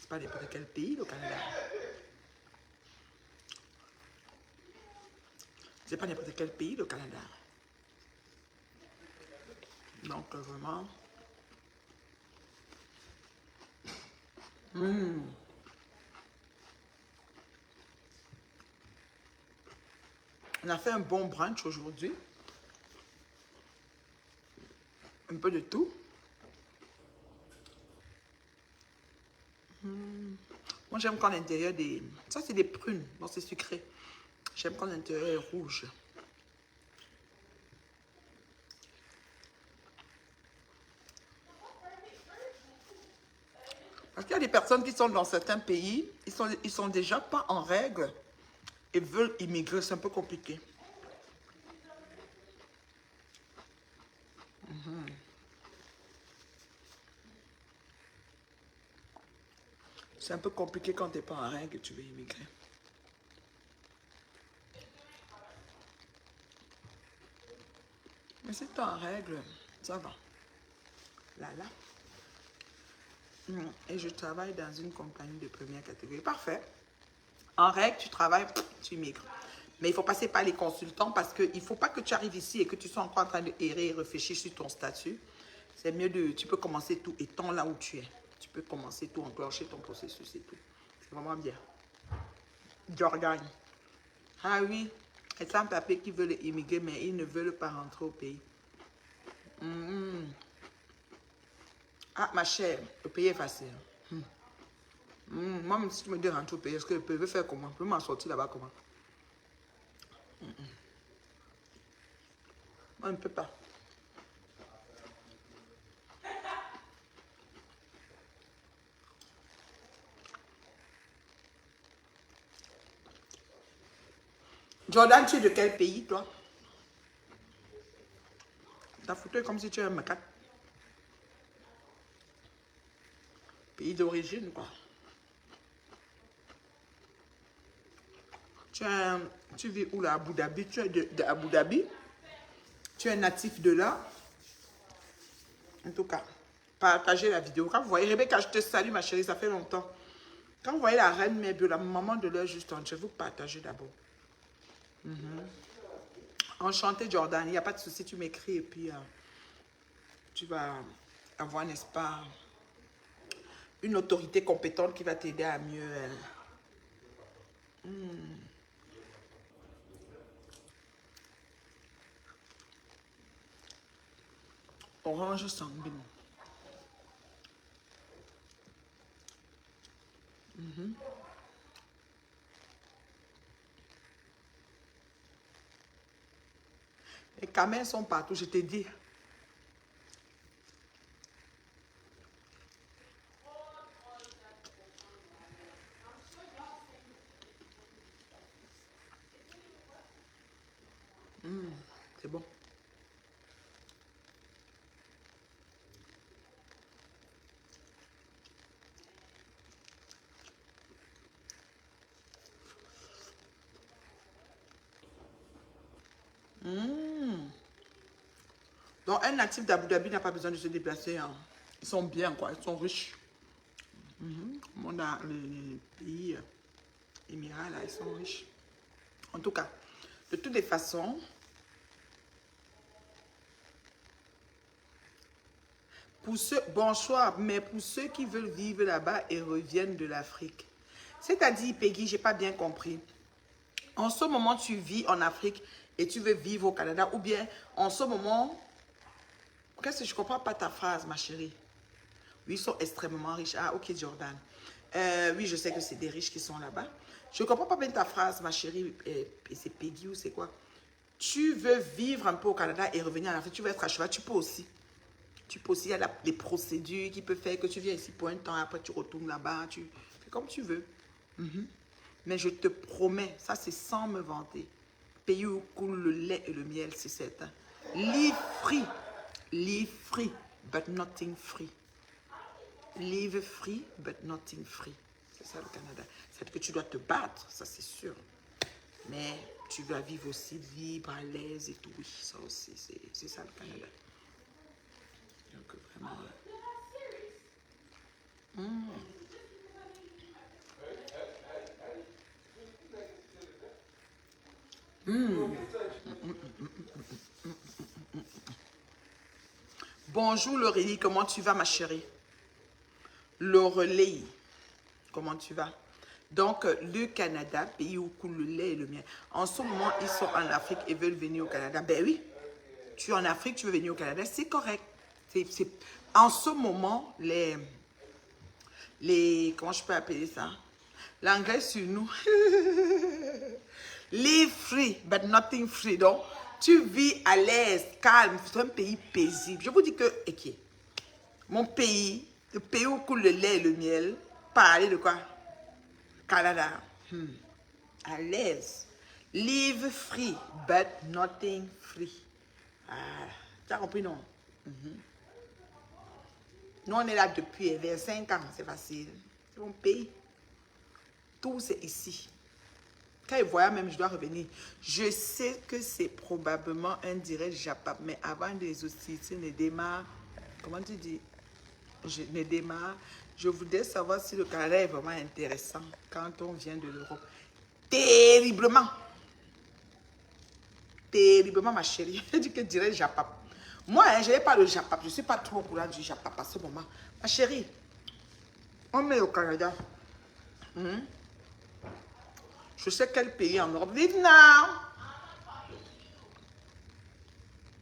C'est pas n'importe quel pays, le Canada. C'est pas n'importe quel pays, le Canada. Donc, vraiment... On a fait un bon brunch aujourd'hui. Un peu de tout. Moi, j'aime quand l'intérieur des... Ça, c'est des prunes. Bon, c'est sucré. J'aime quand l'intérieur est rouge. Parce qu'il y a des personnes qui sont dans certains pays, ils sont déjà pas en règle et veulent immigrer. C'est un peu compliqué. C'est un peu compliqué quand tu n'es pas en règle et tu veux immigrer. Mais si tu es en règle, ça va. Là. Et je travaille dans une compagnie de première catégorie. Parfait. En règle, tu travailles, tu immigres. Mais il faut passer par les consultants parce qu'il ne faut pas que tu arrives ici et que tu sois encore en train de errer et réfléchir sur ton statut. C'est mieux tu peux commencer tout étant là où tu es. Tu peux commencer tout, enclencher ton processus et tout. C'est vraiment bien. Jordan. Ah oui, les sans-papiers qui veulent immigrer, mais ils ne veulent pas rentrer au pays. Ah, ma chère, le pays est facile. Moi, même si tu me dis rentrer au pays, est-ce que je peux faire comment? Je peux m'en sortir là-bas comment? Moi, je ne peux pas. Jordan, tu es de quel pays, toi? Ta photo est comme si tu es un macaque. Pays d'origine, quoi. Tu vis où là, à Abu Dhabi? Tu es de Abu Dhabi? Tu es natif de là? En tout cas, partagez la vidéo. Quand vous voyez, Rebecca, je te salue ma chérie, ça fait longtemps. Quand vous voyez la reine Mabel, la maman de l'heure juste en, je vais vous partager d'abord. Enchantée Jordan, il n'y a pas de souci, tu m'écris et puis tu vas avoir, n'est-ce pas, une autorité compétente qui va t'aider à mieux. Orange sanguine. Les camels sont partout, je te dis. C'est bon. Donc, un natif d'Abu Dhabi n'a pas besoin de se déplacer. Hein. Ils sont bien, quoi. Ils sont riches. On a les pays émirats, là, ils sont riches. En tout cas, de toutes les façons, pour ceux, bonsoir, mais pour ceux qui veulent vivre là-bas et reviennent de l'Afrique. C'est-à-dire, Peggy, j'ai pas bien compris. En ce moment, tu vis en Afrique et tu veux vivre au Canada, ou bien en ce moment, qu'est-ce que je comprends pas ta phrase, ma chérie? Oui, ils sont extrêmement riches. Ah, ok, Jordan. Oui, je sais que c'est des riches qui sont là-bas. Je ne comprends pas bien ta phrase, ma chérie. C'est Peggy ou c'est quoi? Tu veux vivre un peu au Canada et revenir en Afrique. Tu veux être à cheval. Tu peux aussi. Tu peux aussi. Il y a des procédures qui peuvent faire que tu viens ici pour un temps. Après, tu retournes là-bas. Tu fais comme tu veux. Mais je te promets, ça c'est sans me vanter. Pays où coule le lait et le miel, c'est certain. Live free. Live free, but nothing free. Live free, but nothing free. C'est ça le Canada. C'est que tu dois te battre, ça c'est sûr. Mais tu dois vivre aussi libre, à l'aise et tout. Oui, ça aussi, c'est ça le Canada. Donc vraiment... Bonjour Laurélie, comment tu vas ma chérie? Laurélie, comment tu vas? Donc, le Canada, pays où coule le lait et le miel. En ce moment, ils sont en Afrique et veulent venir au Canada. Ben oui, tu es en Afrique, tu veux venir au Canada, c'est correct. En ce moment, comment je peux appeler ça? L'anglais sur nous. Live free, but nothing free. Donc, tu vis à l'aise, calme. C'est un pays paisible. Je vous dis que, ok, mon pays, le pays où coule le lait et le miel, parler de quoi? Canada. À l'aise. Live free, but nothing free. Ah, tu as compris, non? Nous, on est là depuis 25 ans, c'est facile. C'est mon pays. Tout, c'est ici. Quand ils voient même, je dois revenir. Je sais que c'est probablement un direct Japap, mais avant les hostilités ne démarrent, comment tu dis? Ne démarre. Je voudrais savoir si le Canada est vraiment intéressant quand on vient de l'Europe. Terriblement. Terriblement, ma chérie. Je dis que direct Japap. Moi, je n'ai pas le Japap. Je ne suis pas trop au courant du Japap à ce moment. Ma chérie, on met au Canada. Je sais quel pays en Europe. Nivna!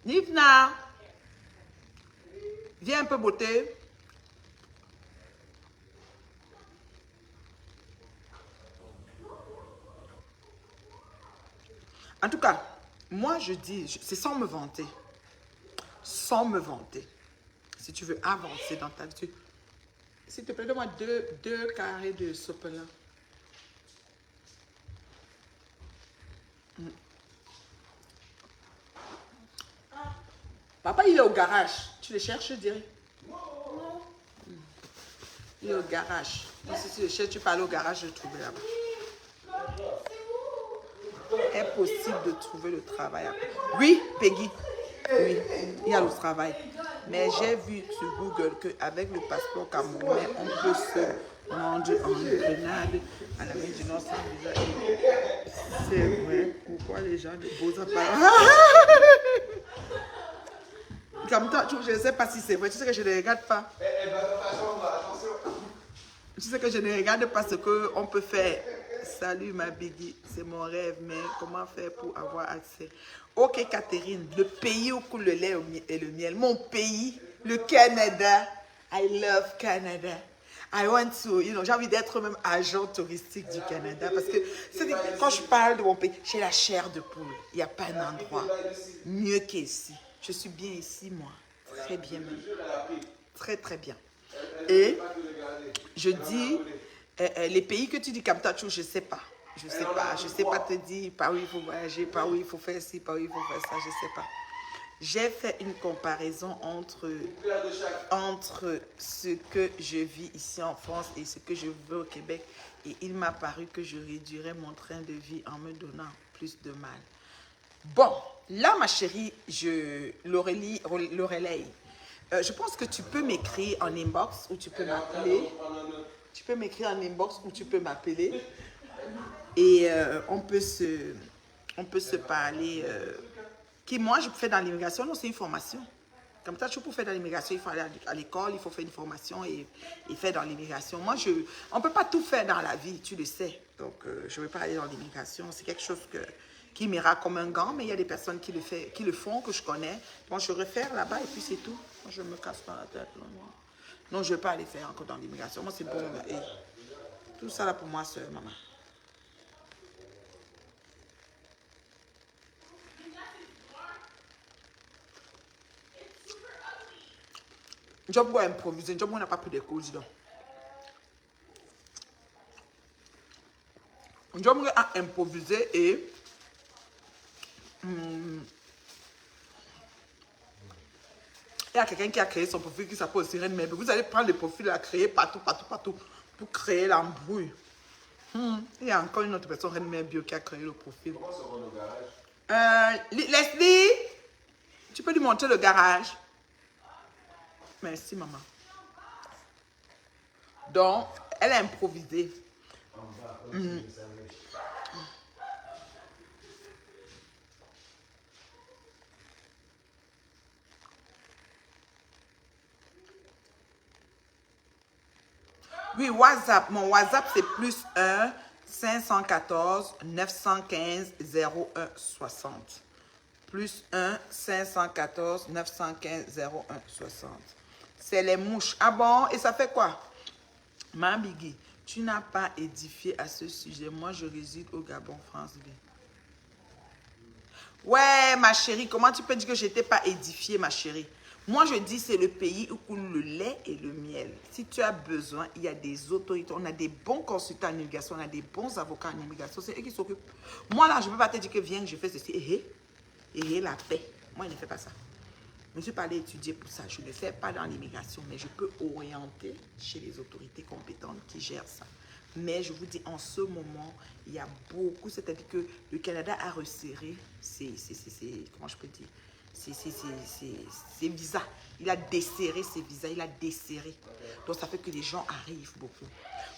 Nivna! Viens un peu beauté. En tout cas, moi je dis, c'est sans me vanter. Sans me vanter. Si tu veux avancer dans ta vie, s'il te plaît, donne-moi deux carrés de sopalin. Papa, il est au garage. Tu le cherches, je dirais. Il est au garage. Donc, si tu le cherches, tu peux aller au garage, je le trouve là-bas. impossible de trouver le travail. Oui, Peggy. Oui, il y a le travail. Mais j'ai vu sur Google qu'avec le passeport camerounais, on peut se rendre en Grenade, à l'Amérique du Nord sans visa. C'est vrai. Pourquoi les gens de beaux appareils? Comme toi, je ne sais pas si c'est vrai. Tu sais que je ne regarde pas. Tu sais que je ne regarde pas ce qu'on peut faire. Salut ma Biggie, c'est mon rêve, mais comment faire pour avoir accès? Ok Catherine, le pays où coule le lait et le miel, mon pays, le Canada. I love Canada. I want to, j'ai envie d'être même agent touristique du Canada parce que quand je parle de mon pays, j'ai la chair de poule. Il n'y a pas un endroit mieux qu'ici. Je suis bien ici, moi. Très bien même. Très, très bien. Et je dis, les pays que tu dis comme toi, je ne sais pas. Je ne sais pas. Je ne sais pas te dire par où il faut voyager, par où il faut faire ci, par où il faut faire ça. Je ne sais pas. J'ai fait une comparaison entre ce que je vis ici en France et ce que je veux au Québec. Et il m'a paru que je réduirais mon train de vie en me donnant plus de mal. Bon, là, ma chérie, Laurelie, je pense que tu peux m'écrire en inbox ou tu peux m'appeler. Tu peux m'écrire en inbox ou tu peux m'appeler. Et on peut se parler. Moi, je fais dans l'immigration, non, c'est une formation. Comme ça, tu peux faire dans l'immigration, il faut aller à l'école, il faut faire une formation et faire dans l'immigration. Moi, on ne peut pas tout faire dans la vie, tu le sais. Donc, je ne vais pas aller dans l'immigration. C'est quelque chose qui m'ira comme un gant, mais il y a des personnes qui le font, que je connais. Moi, je réfère là-bas et puis c'est tout. Moi, je ne me casse pas la tête. Non, je ne vais pas aller faire encore dans l'immigration. Moi, c'est bon. Et tout ça, là, pour moi, c'est maman. Job va improviser. Job n'a pas pris des cours, dis donc. Job a improvisé et il y a quelqu'un qui a créé son profil qui s'appelle Sirène Mebe. Vous allez prendre le profil à créer partout pour créer l'embrouille. Il y a encore une autre personne, Reine Mère Bio, qui a créé le profil. Comment ça va le garage? Leslie, tu peux lui montrer le garage? Merci, maman. Donc, elle a improvisé. Oui, WhatsApp. Mon WhatsApp, c'est plus 1 514 915 01 60. Plus 1 514 915 01 60. C'est les mouches. Ah bon? Et ça fait quoi? Ma Biggie, tu n'as pas édifié à ce sujet. Moi, je réside au Gabon, France. Ouais, ma chérie, comment tu peux dire que je n'étais pas édifiée, ma chérie? Moi, je dis c'est le pays où coule le lait et le miel. Si tu as besoin, il y a des autorités. On a des bons consultants en immigration, on a des bons avocats en immigration. C'est eux qui s'occupent. Moi, là, je ne peux pas te dire que viens, je fais ceci. La paix. Moi, je ne fais pas ça. Je ne suis pas allée étudier pour ça. Je ne le fais pas dans l'immigration, mais je peux orienter chez les autorités compétentes qui gèrent ça. Mais je vous dis, en ce moment, il y a beaucoup, c'est-à-dire que le Canada a resserré comment je peux dire, ses visas. Il a desserré ses visas, il a desserré. Donc, ça fait que les gens arrivent beaucoup.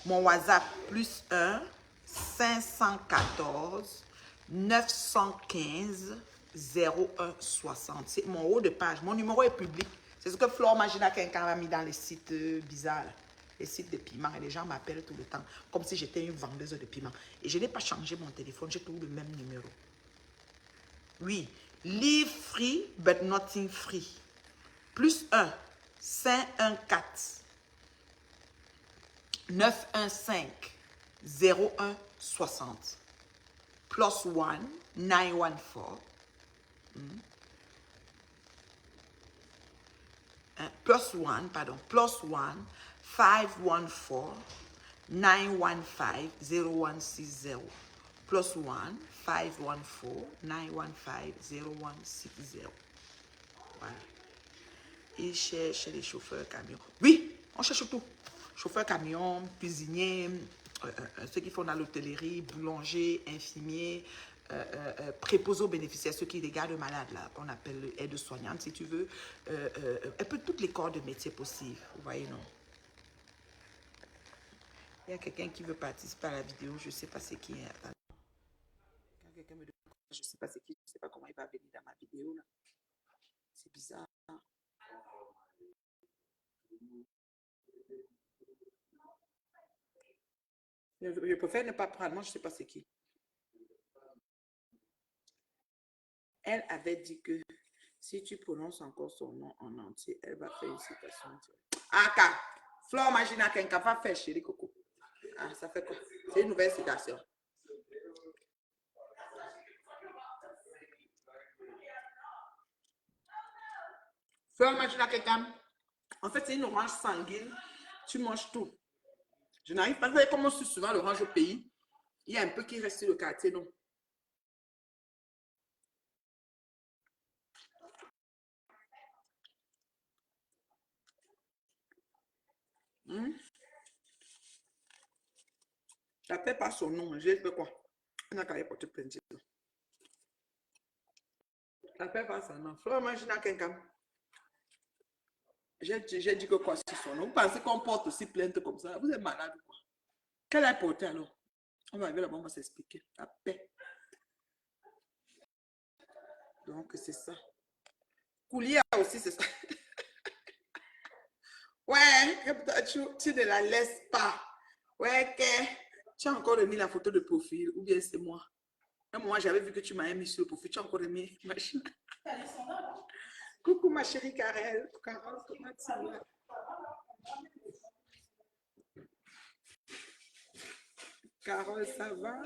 Mon WhatsApp, plus 1 514 915 01 60. C'est mon haut de page. Mon numéro est public. C'est ce que Flore Magina quelqu'un m'a mis dans les sites bizarres. Les sites de piments. Et les gens m'appellent tout le temps. Comme si j'étais une vendeuse de piments. Et je n'ai pas changé mon téléphone. J'ai toujours le même numéro. Oui. Live free, but nothing free. Plus 1 514 915 01 60. Plus 1 914 plus 1 514 915 0160. Plus 1 514 915 0160. Voilà. Ils cherchent les chauffeurs camions. Oui, on cherche tout. Chauffeurs camions, cuisiniers, ceux qui font dans l'hôtellerie, boulangers, infirmiers, préposés aux bénéficiaires, ceux qui les gardent malades, là, qu'on appelle aide-soignante, si tu veux. Elle peut toutes les corps de métier possibles, vous voyez, non? Il y a quelqu'un qui veut participer à la vidéo, je ne sais pas c'est qui. Attends. Quand quelqu'un me demande, je ne sais pas c'est qui, je ne sais pas comment il va venir dans ma vidéo, là. C'est bizarre. Je préfère ne pas prendre, moi je ne sais pas c'est qui. Elle avait dit que si tu prononces encore son nom en entier, elle va faire une citation. Ah, car Flore Magina Kenka va faire chérie Coco. Ah, ça fait quoi? C'est une nouvelle citation. Flore Magina Kenka. En fait, c'est une orange sanguine. Tu manges tout. Je n'arrive pas à voir comment on suit souvent l'orange au pays. Il y a un peu qui reste sur le quartier, non? Ça ne fait pas son nom. J'ai fait quoi? On a qu'à aller porter plainte. Ça ne fait pas son nom. Flore Magina Kenka. J'ai dit que quoi c'est son nom? Vous pensez qu'on porte aussi plainte comme ça? Vous êtes malade ou quoi? Quelle a porté alors? On va arriver là-bas, on va s'expliquer. La paix. Donc, c'est ça. Coulier aussi, c'est ça. Ouais, tu ne la laisses pas. Ouais, que tu as encore remis la photo de profil, ou bien c'est moi. À un moment, j'avais vu que tu m'avais mis sur le profil. Tu as encore remis ma chérie. Coucou, ma chérie Karel. Carole, comment tu vas? Carole, ça va?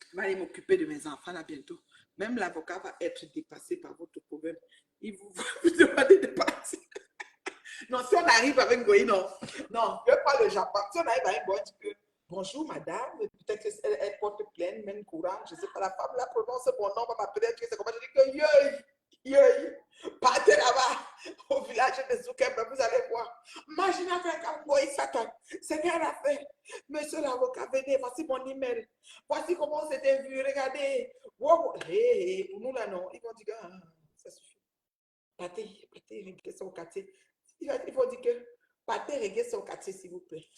Je vais aller m'occuper de mes enfants là bientôt. Même l'avocat va être dépassé par votre problème. Il vous demande de partir. Non, si on arrive avec Ngoï, non. Non, je ne veux pas le Japon. Si on arrive avec Ngoï, tu peux. Bonjour, madame. Peut-être qu'elle porte pleine, même courante. Je ne sais pas, la femme là prononce mon nom, va m'appeler. C'est comment je dis que yoï. Partez là-bas, au village de Zoukembe, vous allez voir. Imaginez qu'un Ngoï Satan. C'est rien à faire. Monsieur l'avocat, venez, voici mon email. Voici comment on s'était vu. Regardez. Wow. Hey, pour nous là, non. Ils vont dire, ah, ça suffit. Partez, réglez son quartier. Il faut dire que partez, réglez son quartier, s'il vous plaît.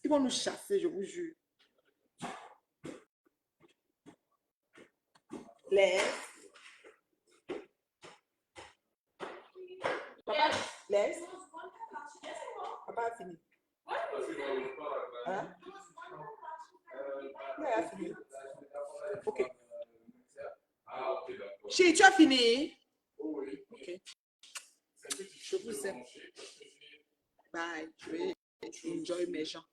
Ils vont nous chasser, je vous jure. Laisse. Papa, laisse. Papa a fini. Hein? Il a fini. Ok. Chérie, tu as fini? Oui. Ok. Je vous aime. Bye. Je vais enjoy mes gens.